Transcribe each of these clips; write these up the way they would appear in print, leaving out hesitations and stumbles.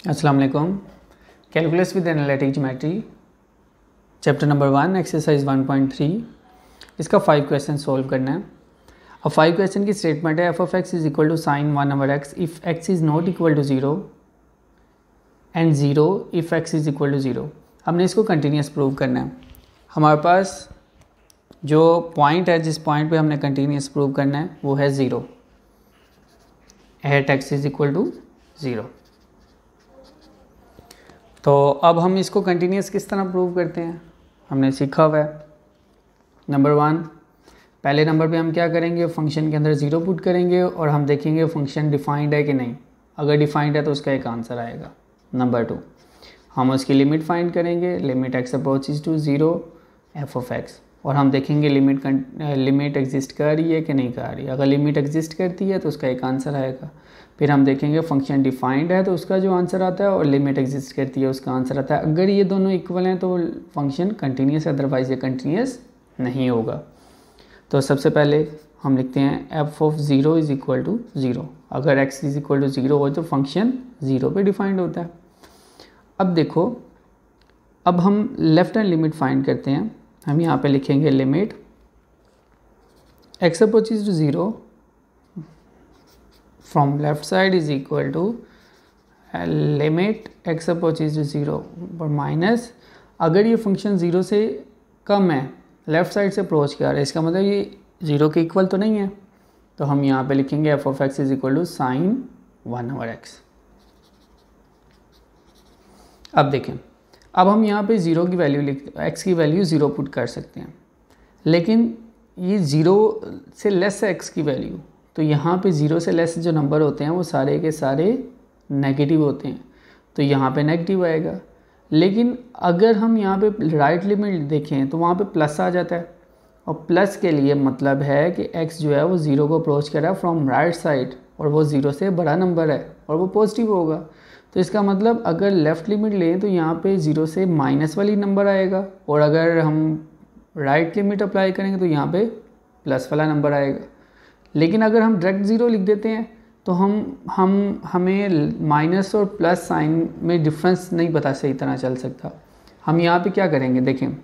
अस्सलाम वालेकुम। Calculus with analytic geometry chapter number 1 exercise 1.3 इसका 5 क्वेश्चन सॉल्व करना है। अब 5 क्वेश्चन की स्टेटमेंट है f of x is equal to sine 1/x if x is not equal to 0 and 0 if x is equal to 0। हमने इसको continuous prove करना है। हमारे पास जो पॉइंट है, जिस पॉइंट पे हमने कंटिन्यूस प्रूव करना है वो है 0 at x is equal to 0। तो अब हम इसको कंटिन्यूस किस तरह प्रूव करते हैं हमने सीखा हुआ है। नंबर 1, पहले नंबर पे हम क्या करेंगे, फंक्शन के अंदर 0 पुट करेंगे और हम देखेंगे फंक्शन डिफाइंड है कि नहीं। अगर डिफाइंड है तो उसका एक आंसर आएगा। नंबर 2, हम उसकी लिमिट फाइंड करेंगे, limit x approaches to 0 f of x, और हम देखेंगे लिमिट एग्जिस्ट कर रही है कि नहीं कर रही। अगर लिमिट एग्जिस्ट करती है तो उसका एक आंसर आएगा। फिर हम देखेंगे फंक्शन डिफाइंड है तो उसका जो आंसर आता है, और लिमिट एग्जिस्ट करती है उसका आंसर आता है। अगर ये दोनों इक्वल हैं तो फंक्शन कंटिन्यूस है, अदरवाइज ये कंटिन्यूस नहीं होगा। तो सबसे पहले हम लिखते हैं f of 0 is equal to 0। अगर एक्स इज़ इक्वल टू 0 हो तो फंक्शन 0 पे डिफाइंड होता है। अब देखो, अब हम लेफ्ट हैंड लिमिट फाइंड करते हैं। हम यहाँ पे लिखेंगे limit x approaches to 0 from left side is equal to limit x approaches to 0 पर माइनस, अगर ये फंक्शन 0 से कम है, लेफ्ट साइड से अप्रोच कर रहा है, इसका मतलब ये 0 के इक्वल तो नहीं है। तो हम यहाँ पे लिखेंगे f of x is equal to sine 1/x। अब देखें, अब हम यहाँ पे 0 की वैल्यू एक्स की वैल्यू 0 पुट कर सकते हैं, लेकिन ये 0 से लेस है एक्स की वैल्यू। तो यहाँ पे 0 से लेस जो नंबर होते हैं वो सारे के सारे नेगेटिव होते हैं, तो यहाँ पे नेगेटिव आएगा। लेकिन अगर हम यहाँ पे राइट लिमिट देखें तो वहाँ पे प्लस आ जाता है, और प्लस के लिए मतलब है कि x जो है वो 0 को अप्रोच कर रहा है फ्रॉम राइट साइड, और वो 0 से बड़ा नंबर है और वो पॉजिटिव होगा। तो इसका मतलब अगर लेफ़्ट लिमिट लें तो यहाँ पे 0 से माइनस वाली नंबर आएगा, और अगर हम राइट लिमिट अप्लाई करेंगे तो यहाँ पे प्लस वाला नंबर आएगा। लेकिन अगर हम डायरेक्ट 0 लिख देते हैं तो हमें माइनस और प्लस साइन में डिफरेंस नहीं पता सही तरह चल सकता। हम यहाँ पे क्या करेंगे, देखें,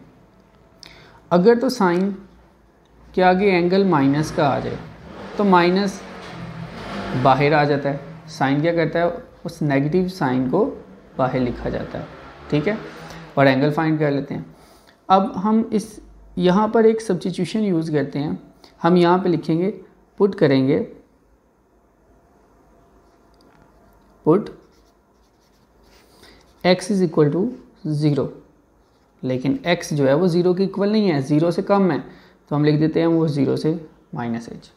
अगर तो साइन के आगे एंगल माइनस का आ जाए तो माइनस बाहर आ जाता है, साइन क्या करता है उस नेगेटिव साइन को बाहर लिखा जाता है, ठीक है, और एंगल फाइंड कर लेते हैं। अब हम इस यहाँ पर एक सब्स्टिट्यूशन यूज़ करते हैं। हम यहाँ पे लिखेंगे, पुट करेंगे, put x is equal to 0, लेकिन x जो है वो 0 के इक्वल नहीं है, 0 से कम है, तो हम लिख देते हैं वो 0 से माइनस h।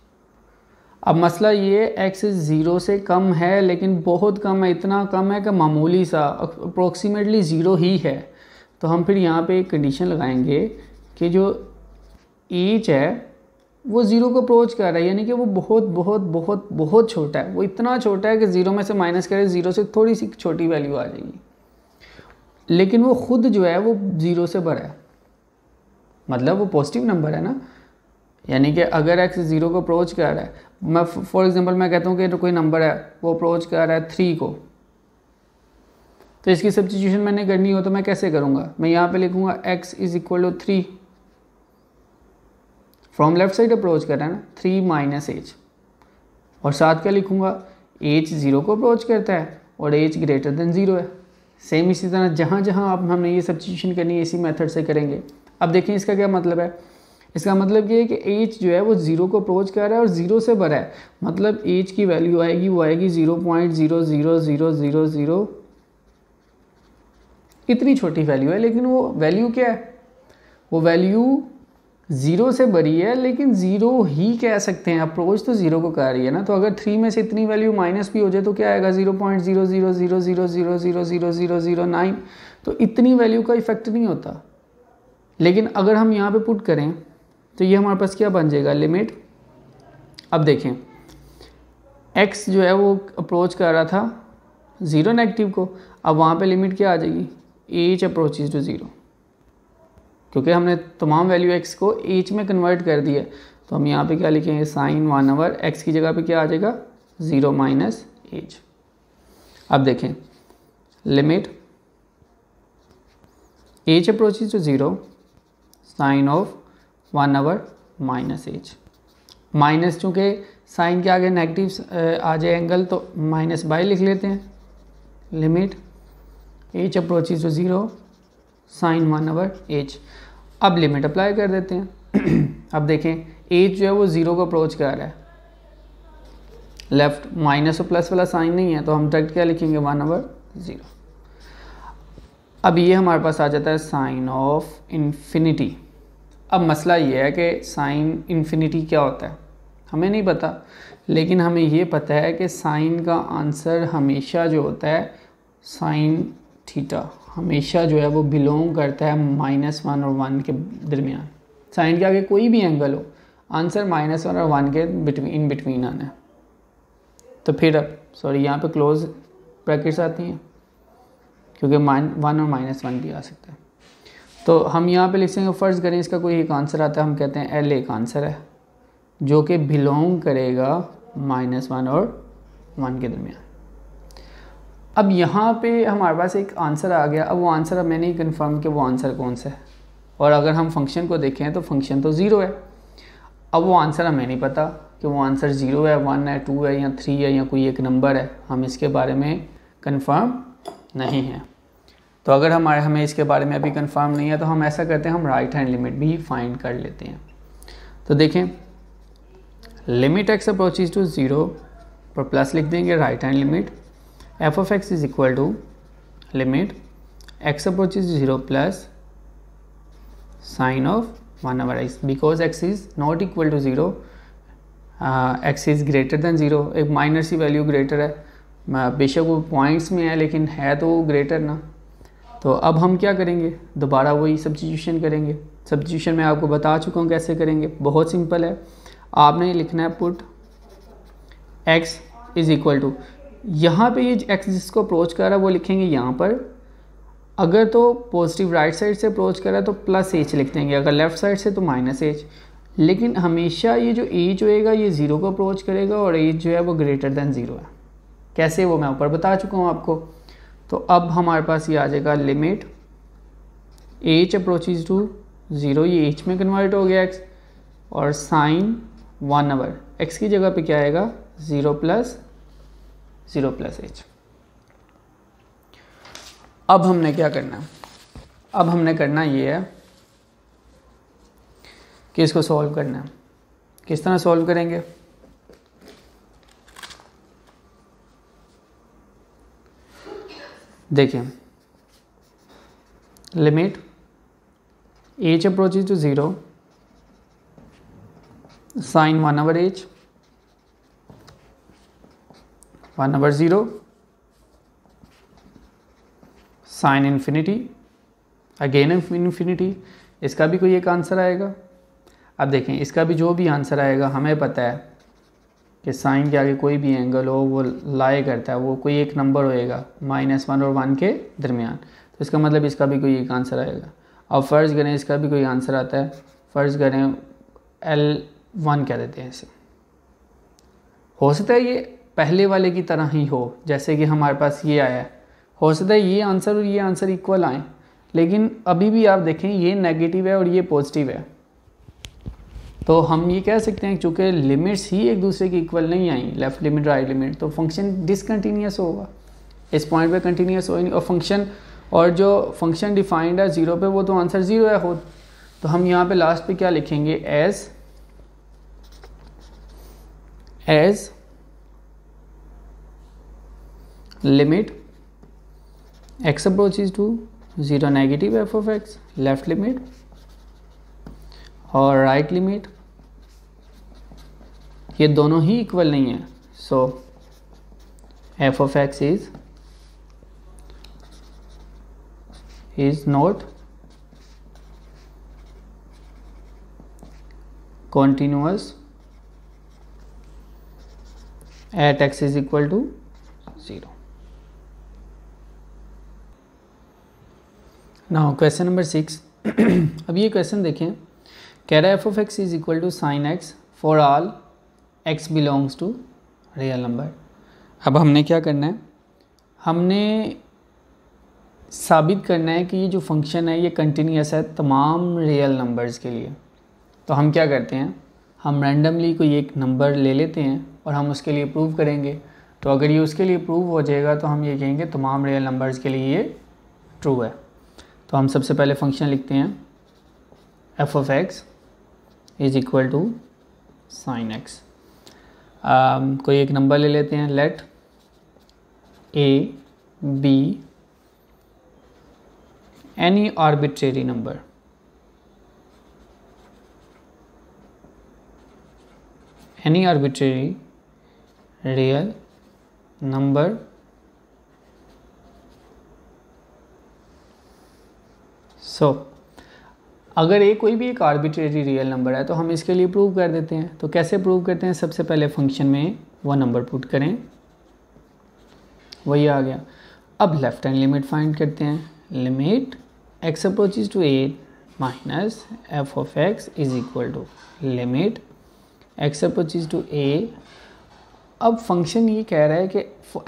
अब मसला ये x 0 से कम है, लेकिन बहुत कम है, इतना कम है कि मामूली सा, अप्रोक्सीमेटली 0 ही है। तो हम फिर यहाँ पे एक कंडीशन लगाएंगे कि जो h है वो 0 को अप्रोच कर रहा है, यानी कि वो बहुत बहुत बहुत बहुत छोटा है। वो इतना छोटा है कि 0 में से माइनस करें 0 से थोड़ी सी छोटी वैल्यू आ जाएगी, लेकिन वो खुद जो है वो 0 से बड़ा है, मतलब वो पॉजिटिव नंबर है ना। यानी कि अगर x 0 को अप्रोच कर रहा है, मैं फॉर एग्जांपल मैं कहता हूँ कि कोई नंबर है वो अप्रोच कर रहा है 3 को, तो इसकी सब्स्टिट्यूशन मैंने करनी हो तो मैं कैसे करूँगा, मैं यहाँ पे लिखूँगा x is equal to 3, from left side approach कर रहा है ना, 3 माइनस h, और साथ क्या लिखूँगा, h 0 को अप्रोच करता है और h ग्रेटर देन 0 है। सेम इसी तरह जहाँ जहाँ आप हमने ये सब्स्टिट्यूशन करनी है इसी मेथड से करेंगे। अब देखें इसका क्या मतलब है, इसका मतलब ये है कि h जो है वो 0 को अप्रोच कर रहा है और 0 से बड़ा है, मतलब h की वैल्यू आएगी वो आएगी 0.00000, इतनी छोटी वैल्यू है। लेकिन वो वैल्यू क्या है, वो वैल्यू 0 से बड़ी है, लेकिन 0 ही कह सकते हैं, अप्रोच तो 0 को कर रही है ना। तो अगर 3 में से इतनी वैल्यू माइनस भी हो जाए तो क्या आएगा 0.000000009, तो इतनी वैल्यू का इफेक्ट नहीं होता। लेकिन अगर हम यहाँ पे पुट करें तो ये हमारे पास क्या बन जाएगा, लिमिट, अब देखें x जो है वो अप्रोच कर रहा था 0 नेगेटिव को, अब वहाँ पे लिमिट क्या आ जाएगी, h अप्रोचेस टू 0, क्योंकि हमने तमाम वैल्यू x को h में कन्वर्ट कर दिया। तो हम यहाँ पे क्या लिखेंगे, साइन 1/x की जगह पे क्या आ जाएगा 0 माइनस h। अब देखें, limit h approaches to 0 sine of 1/, minus h. Minus चूँकि साइन के आगे नेगेटिव आ जाए एंगल, तो माइनस बाई लिख लेते हैं। Limit h approaches to 0 sine 1/, h। अब लिमिट अप्लाई कर देते हैं। अब देखें h जो है वो 0 को अप्रोच कर रहा है, लेफ्ट माइनस और प्लस वाला साइन नहीं है, तो हम डायरेक्ट क्या लिखेंगे 1/0। अब ये हमारे पास आ जाता है साइन ऑफ इन्फिनिटी। अब मसला ये है कि साइन इन्फिनिटी क्या होता है हमें नहीं पता, लेकिन हमें ये पता है कि साइन का आंसर हमेशा जो होता है साइन थीटा हमेशा जो है वो बिलोंग करता है -1 और 1 के दरमियान। साइन के आगे कोई भी एंगल हो, आंसर -1 और 1 के इन बिटवीन आना है। तो फिर अब यहाँ पे क्लोज ब्रैकेट्स आती हैं, क्योंकि 1 और -1 भी आ सकता है। तो हम यहाँ पे लिखेंगे, फ़र्ज़ करें इसका कोई एक आंसर आता है, हम कहते हैं एल एक आंसर है जो कि बिलोंग करेगा -1 और 1 के दरमियान। अब यहाँ पे हमारे पास एक आंसर आ गया। अब वो आंसर अब मैंने ही कन्फर्म कि वो आंसर कौन सा है, और अगर हम फंक्शन को देखें तो फंक्शन तो 0 है। अब वो आंसर हमें नहीं पता कि वो आंसर 0 है, 1 है, 2 है या 3 है या कोई एक नंबर है, हम इसके बारे में कंफर्म नहीं है। तो अगर हमें इसके बारे में अभी कंफर्म नहीं है, तो हम ऐसा करते हैं, हम राइट हैंड लिमिट भी फाइंड कर लेते हैं। तो देखें, लिमिट x अप्रोचेज टू 0 पर प्लस लिख देंगे, right hand limit f of x is equal to limit x approaches to 0 plus sine of 1/x, because x is not equal to 0, x is greater than 0। एक minor सी value greater है, बेशक वो points में है लेकिन है तो greater ना। तो अब हम क्या करेंगे, दोबारा वही सब्स्टिट्यूशन करेंगे। सब्स्टिट्यूशन मैं आपको बता चुका हूँ कैसे करेंगे, बहुत सिंपल है। आपने लिखना है put x is equal to, यहाँ पे ये x जिसको अप्रोच कर रहा है वो लिखेंगे यहाँ पर। अगर तो पॉजिटिव राइट साइड से अप्रोच कर रहा है तो प्लस h लिख देंगे, अगर लेफ़्ट साइड से तो -h। लेकिन हमेशा ये जो h होएगा ये 0 को अप्रोच करेगा और h जो है वो ग्रेटर दैन 0 है। कैसे, वो मैं ऊपर बता चुका हूँ आपको। तो अब हमारे पास ये आ जाएगा लिमिट h अप्रोचेज टू 0, ये h में कन्वर्ट हो गया x, और साइन 1/, x की जगह पे क्या आएगा 0 प्लस h। अब हमने क्या करना है, अब हमने करना ये है कि इसको सॉल्व करना है। किस तरह सॉल्व करेंगे, देखिए, limit h approaches to 0 sine 1/h 1/0 sine infinity again infinity. इसका भी कोई एक आंसर आएगा। अब देखें, इसका भी जो भी आंसर आएगा हमें पता है कि साइन के आगे कोई भी एंगल हो वो लाई करता है, वो कोई एक नंबर होएगा -1 और 1 के दरमियान। तो इसका मतलब इसका भी कोई एक आंसर आएगा। अब फ़र्ज़ करें इसका भी कोई आंसर आता है, फ़र्ज़ करें L1 कह देते हैं इसे। हो सकता है ये पहले वाले की तरह ही हो, जैसे कि हमारे पास ये आया है, हो सकता है ये आंसर और ये आंसर इक्वल आए, लेकिन अभी भी आप देखें ये नेगेटिव है और ये पॉजिटिव है। तो हम ये कह सकते हैं चूँकि लिमिट्स ही एक दूसरे की इक्वल नहीं आई, लेफ़्ट लिमिट राइट लिमिट, तो फंक्शन डिसकंटीन्यूअस होगा, इस पॉइंट पे कंटीन्यूअस हो ही नहीं। और फंक्शन, और जो फंक्शन डिफाइंड है 0 पे, वो तो आंसर 0 है हो। तो हम यहाँ पे लास्ट पे क्या लिखेंगे, as limit x approaches to 0 negative f of x, left limit और राइट लिमिट, ये दोनों ही इक्वल नहीं है। So f of x is not continuous at x is equal to 0। Now question number 6। अब ये क्वेश्चन देखें, कह रहा है f of x is equal to sine x for all x belongs to real number. अब हमने क्या करना है, हमने साबित करना है कि ये जो फंक्शन है ये कंटिन्यूस है तमाम रियल नंबर्स के लिए। तो हम क्या करते हैं, हम रैंडमली कोई एक नंबर ले लेते हैं और हम उसके लिए प्रूव करेंगे। तो अगर ये उसके लिए प्रूव हो जाएगा तो हम ये कहेंगे तमाम रियल नंबर्स के लिए ये ट्रू है। तो हम सबसे पहले फंक्शन लिखते हैं f of x is equal to sine x. कोई एक नंबर ले लेते हैं, let a be any arbitrary number, any arbitrary real number अगर ए कोई भी एक आर्बिट्रेरी रियल नंबर है तो हम इसके लिए प्रूव कर देते हैं। तो कैसे प्रूव करते हैं, सबसे पहले फंक्शन में वो नंबर पुट करें, वही आ गया। अब लेफ्ट हैंड लिमिट फाइंड करते हैं, limit x approaches to a minus f of x is equal to limit x approaches to a. अब फंक्शन ये कह रहा है कि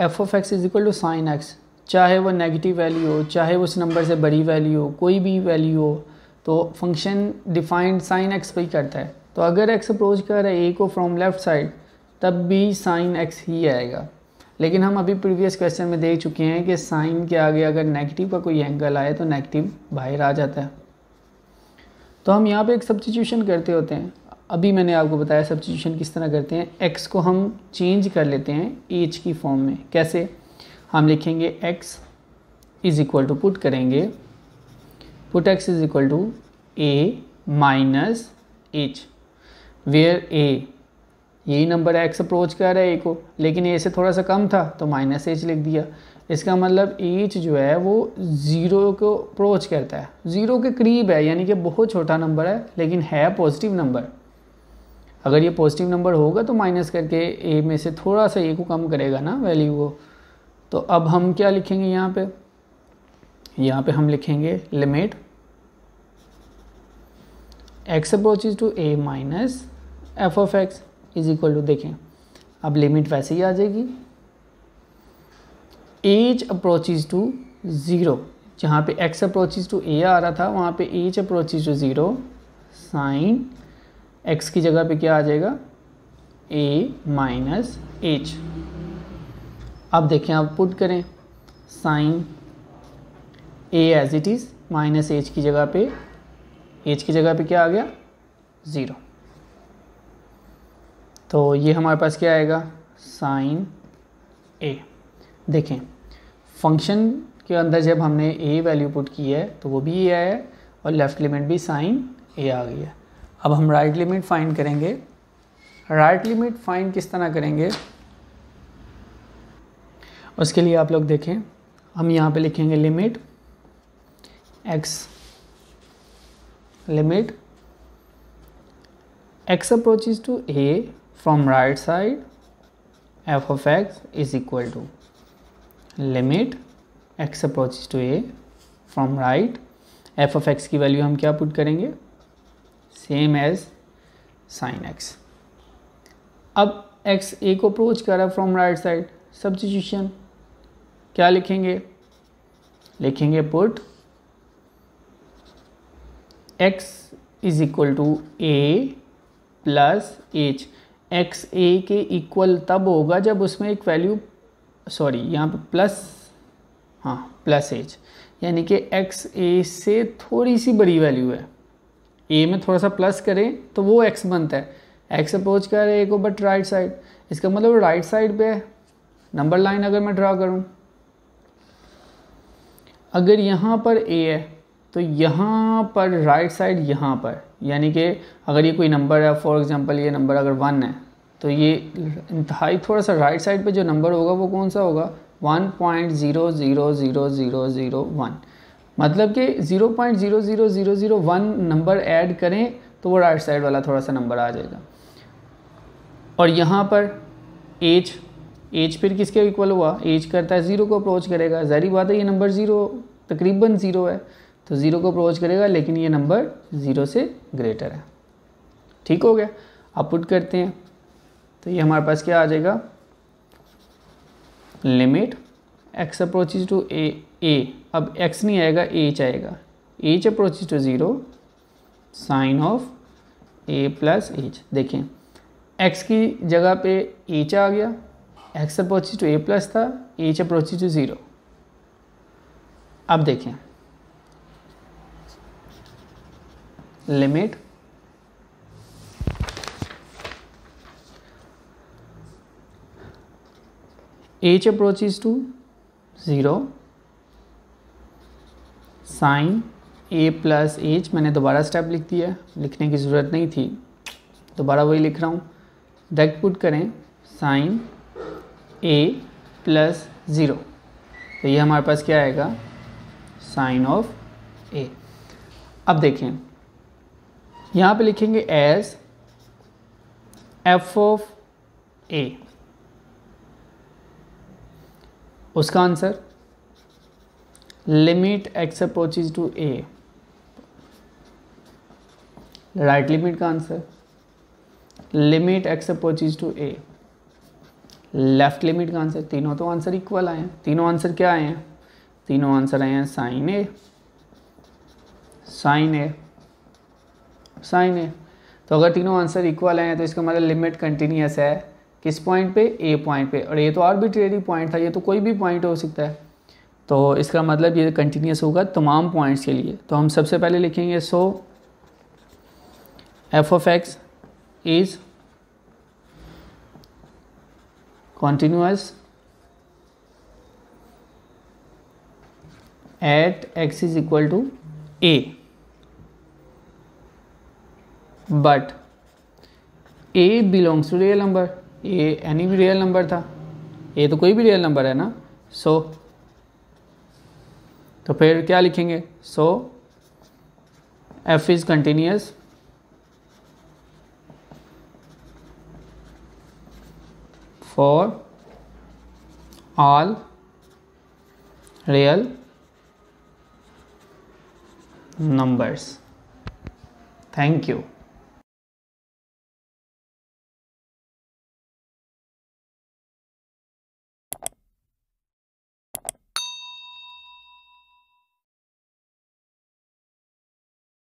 f of x is equal to sine x, चाहे वो नेगेटिव वैल्यू हो, चाहे उस नंबर से बड़ी वैल्यू हो, कोई भी वैल्यू हो, तो फंक्शन डिफाइंड साइन एक्स पे ही करता है। तो अगर एक्स अप्रोच कर रहा है ए को फ्रॉम लेफ्ट साइड तब भी साइन एक्स ही आएगा। लेकिन हम अभी प्रीवियस क्वेश्चन में देख चुके हैं कि साइन के आगे अगर नेगेटिव का कोई एंगल आए तो नेगेटिव बाहर आ जाता है। तो हम यहाँ पे एक सब्स्टिट्यूशन करते होते हैं। अभी मैंने आपको बताया सब्स्टिट्यूशन किस तरह करते हैं। x को हम चेंज कर लेते हैं h की फॉर्म में। कैसे, हम लिखेंगे x is equal to put करेंगे, put x is equal to a minus h, where a यही नंबर है, x अप्रोच कर रहा है a को, लेकिन a से थोड़ा सा कम था तो माइनस h लिख दिया। इसका मतलब h जो है वो ज़ीरो को अप्रोच करता है, ज़ीरो के करीब है, यानी कि बहुत छोटा नंबर है लेकिन है पॉजिटिव नंबर। अगर ये पॉजिटिव नंबर होगा तो माइनस करके ए में से थोड़ा सा ए को कम करेगा ना वैल्यू को। तो अब हम क्या लिखेंगे यहाँ पे हम लिखेंगे limit x approaches to a minus f of x is equal to, देखें अब लिमिट वैसे ही आ जाएगी, एज अप्रोचेस टू ज़ीरो, जहाँ पे एक्स अप्रोचेस टू ए आ रहा था वहाँ पे h approaches to zero, sine x की जगह पे क्या आ जाएगा, a माइनस एच। अब देखें, आप पुट करें sine a as it is minus h की जगह पे क्या आ गया, ज़ीरो। तो ये हमारे पास क्या आएगा, साइन a। देखें फंक्शन के अंदर जब हमने a वैल्यू पुट की है तो वो भी a आया है और लेफ़्ट लिमिट भी साइन a आ गई है। अब हम राइट लिमिट फाइंड करेंगे। राइट लिमिट फाइंड किस तरह करेंगे, उसके लिए आप लोग देखें, हम यहाँ पे लिखेंगे limit x approaches to a from right side f of x is equal to limit x approaches to a from right, f of x की वैल्यू हम क्या पुट करेंगे, सेम एज साइन एक्स। अब x a को approach कर रहा है from right side, substitution क्या लिखेंगे, put x is equal to a plus h. x a के इक्वल तब होगा जब उसमें एक वैल्यू, सॉरी यहाँ पे प्लस एच, यानी कि x a से थोड़ी सी बड़ी वैल्यू है, a में थोड़ा सा प्लस करें तो वो x बनता है। x अप्रोच कर रहे a को बट राइट साइड, इसका मतलब राइट साइड पे है। नंबर लाइन अगर मैं ड्रा करूं, अगर यहाँ पर a है तो यहाँ पर राइट साइड यहाँ पर, यानी कि अगर ये कोई नंबर है, फॉर एग्जांपल ये नंबर अगर 1 है तो ये इंतहाई थोड़ा सा राइट साइड पे जो नंबर होगा वो कौन सा होगा, 1.000001, मतलब कि 0.00001 नंबर ऐड करें तो वो राइट साइड वाला थोड़ा सा नंबर आ जाएगा। और यहाँ पर एज फिर किसके इक्वल हुआ, एज करता है 0 को अप्रोच करेगा। ज़ाहिर बात है ये नंबर 0 तकरीबन 0 है तो 0 को अप्रोच करेगा, लेकिन ये नंबर 0 से ग्रेटर है। ठीक हो गया, आप पुट करते हैं तो ये हमारे पास क्या आ जाएगा, limit x approaches to a अब x नहीं आएगा, h आएगा। h approaches to 0, sine of a plus h। देखें x की जगह पे h आ गया, x approaches to a plus था, h अप्रोचेज टू 0। अब देखें limit h approaches to 0, sine a plus h। मैंने दोबारा स्टेप लिख दिया, लिखने की ज़रूरत नहीं थी, दोबारा वही लिख रहा हूँ। डायरेक्ट पुट करें साइन a प्लस 0, तो ये हमारे पास क्या आएगा, साइन ऑफ a। अब देखें यहाँ पे लिखेंगे एज f ऑफ a, उसका answer limit x approaches to a, right limit का answer limit x approaches to a, left limit का आंसर। तीनों तो आंसर इक्वल आए हैं। तीनों आंसर क्या आए हैं, तीनों आंसर आए हैं साइन ए, साइन ए, साइन ए। तो अगर तीनों आंसर इक्वल आए हैं तो इसका मतलब लिमिट कंटिन्यूअस है किस पॉइंट पे, ए पॉइंट पे। और ये तो आर्बिट्रेरी पॉइंट था, ये तो कोई भी पॉइंट हो सकता है, तो इसका मतलब ये कंटिन्यूअस होगा तमाम पॉइंट्स के लिए। तो हम सबसे पहले लिखेंगे so f of x is continuous at x is equal to a, but a belongs to real number. a any भी रियल नंबर था, a तो कोई भी रियल नंबर है ना। सो तो फिर क्या लिखेंगे, सो f is continuous for all real numbers. Thank you.